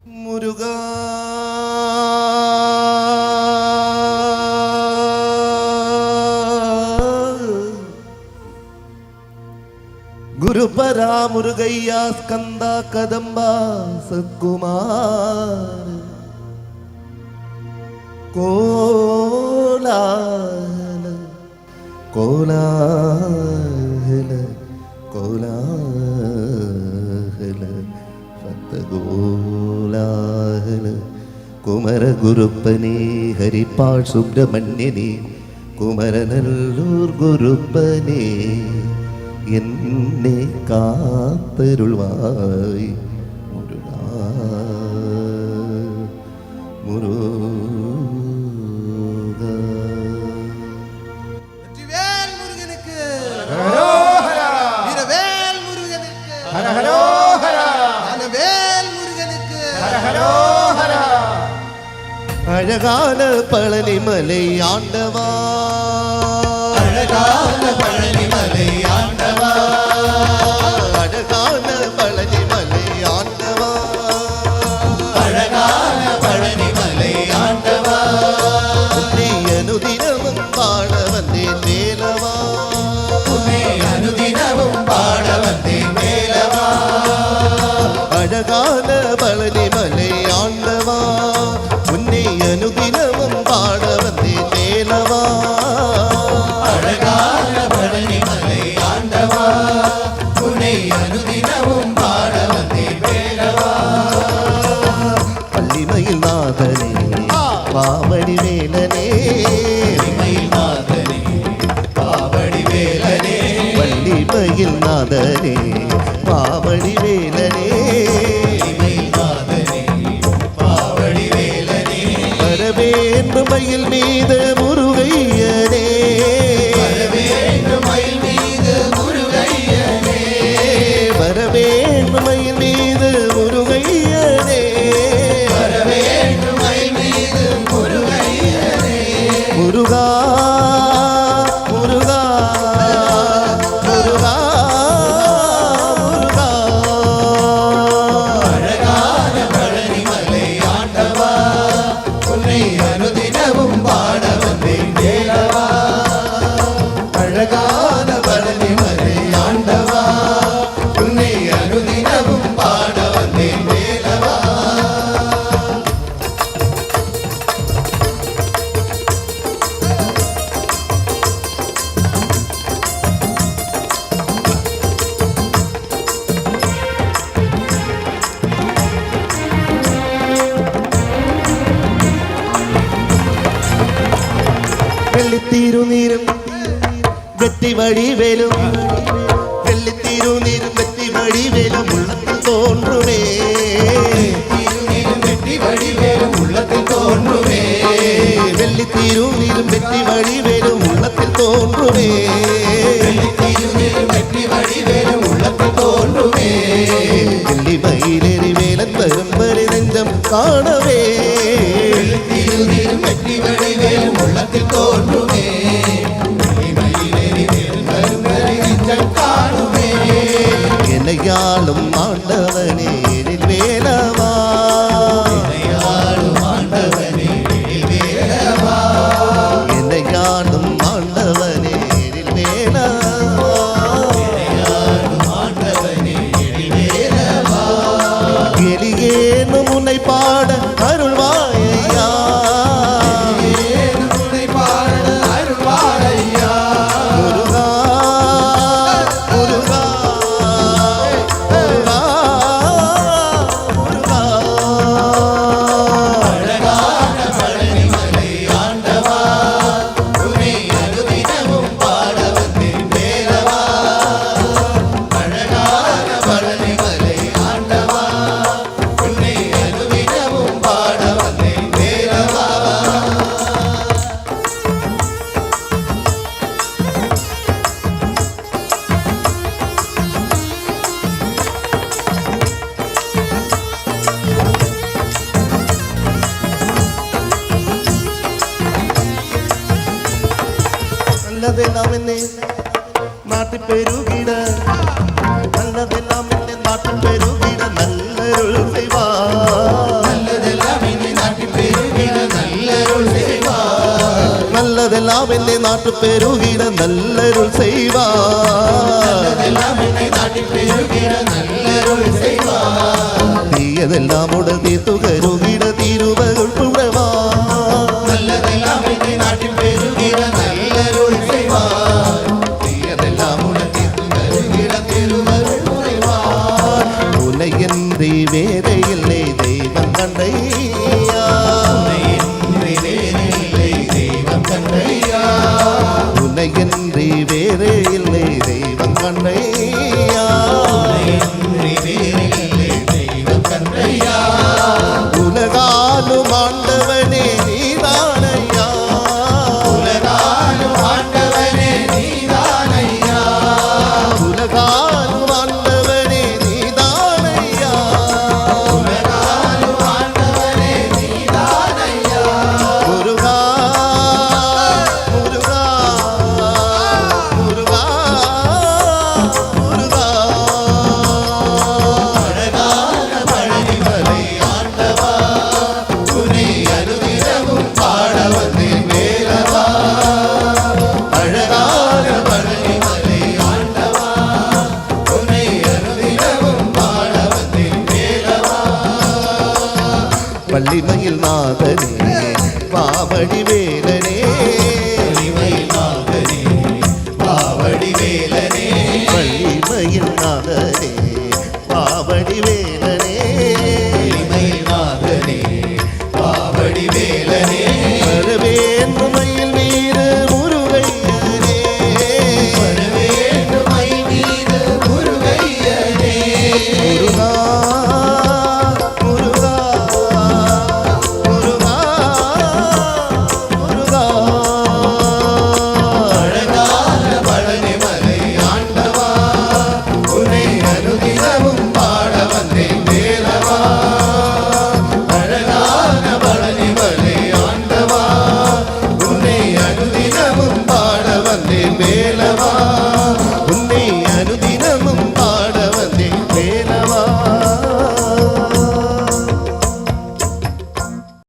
முருகா குருபரா முருகையா ஸ்கந்தா கதம்பா சத்குமார் கோலால கோலால கோலால சத்தகோலால குமர குருப்பனே ஹரிபாள் சுப்பிரமணியனே குமரநல்லூர் குருப்பனே என்னை காத்தருள்வாய் முருகா முருகா. வெற்றிவேல் முருகனுக்கு வீரவேல் முருகனுக்கு ஞானவேல் முருகனுக்கு அழகான பழனிமலை ஆண்டவா அழகான பழனிமலை ஆண்டவா அழகான பழனிமலை ஆண்டவா அழகான பழனிமலை ஆண்டவா உன்னை அனுதினமும் பாட வந்தேன் வேலவா உன்னை அனுதினமும் பாட வந்தேன் வேலவா அழகான பழனிமலை ஆண்டவா உன்னை அனுதினமும் பாட வந்தேன் வேலவா அழகான பழனிமலை ஆண்டவா உன்னை அனுதினமும் பாட வந்தேன் வேலவா பள்ளிமயில் நாதனே பாவடி வேலனே மயில் நாதனே பாவடி வேலனே பள்ளிமயில் நாதனே பாவடி வேலனே மயில் நாதனே பாவடி வேலனே வரவேண்டு மயில் மீது முருகையனே வரவேண்டு மயில் மீது முருகையனே வரவேண்டு மயில் மீது முருகையனே வரவேண்டு மயில் மீது முருகையனே முருகா முருகா முருகா முருகா. அழகான பழனிமலை ஆண்டவா உன்னை அனுதினமும் பாட வந்தேன் வேலவா அழகான பழனிமலை ஆண்டவா உன்னை அனுதினமும் பாட வந்தேன் வேலவா വെള്ളിത്തീരുനീരും വെറ്റി വഴിവേലും വെള്ളിത്തീരുനീരും വെറ്റി വഴിവേലും ഉള്ളത്തിൽ തോன்றுமே திருநீரும் வெற்றி வடிவேலும் உள்ளத்தில் தோன்றுமே വെള്ളിത്തീരുനീരും വെറ്റി വഴിവേലും ഉള്ളത്തിൽ തോன்றுமே திருநீரும் வெற்றி வடிவேலும் உள்ளத்தில் தோன்றுமே வெள்ளி மயிலேறி வேலன் வரும் வரை நெஞ்சம் காணவே திருநீரும் வெற்றி வடிவேலும் உள்ளத்தில் தோன்றுமே மயிலேறி வேலும் வரும் வரை நெஞ்சம் காணுமே என்னையாளும் ஆண்டவனே எழில் வேலவா ஆளும் ஆண்டவனே எழில் வேலவா என்னையாளும் ஆண்டவனே எழில் வேலவா ஆளும் ஆண்டவனே எழில் வேலவா எளியேனும் உன்னை பாட அருள்வாயா உன்னை பாட அருள்வாரையா முருகா முருகா முருகா முருகா. அழகான பழனிமலை ஆண்டவா உன்னை அனுதினமும் பாட வந்தேன் வேலவா அழகான பழனிமலை ஆண்டவா உன்னை அனுதினமும் பாட வந்தேன் வேலவா நல்லதெல்லாம் என்னை நாட்டு பெருகிட நல்லதெல்லாம் என்னை நாட்டு பெருகிட நல்லருள் செய்வார் நல்லதெல்லாம் என்னை நாட்டு பெருகிட நல்லருள் செய்வார் நல்லதெல்லாம் என்னை நாட்டில் பெருகிட நல்லருள் செய்வார். தீயதெல்லாம் உடல் தீர்த்து கருகிட தீருவருள் புழவார் நல்லதெல்லாம் என்னை நாட்டில் பெருகிட நல்லருள் செய்வார். தீயதெல்லாம் உனக்கு கருகிட திருவருள் புரிவார். உனையன்றி வேறு இல்லை தெய்வம் கண்டையா உன்னையின்றி வேறு இல்லை தெய்வம் கண்டையா. உனையன்றி வேறு இல்லை தெய்வம் கண்டையா உன்னையின்றி வேறு இல்லை தெய்வம் கண்டையா. உலகாலும் ஆண்டவனே நீதானையா உலகாலும் ஆண்டவனே நீதானையா. உலகாலும் ஆண்டவனே நீதானையா உலகாலும் ஆண்டவனே நீதானையா. முருகா முருகா முருகா முருகா அழகான பழனிமலை ஆண்டவா, உன்னை அனுதினமும் பாட வந்தேன் வேலவா. அழகான பழனிமலை ஆண்டவா, உன்னை அனுதினமும் பாட வந்தேன் வேலவா. பள்ளிமயில் நாதனே பாவடி வேலனே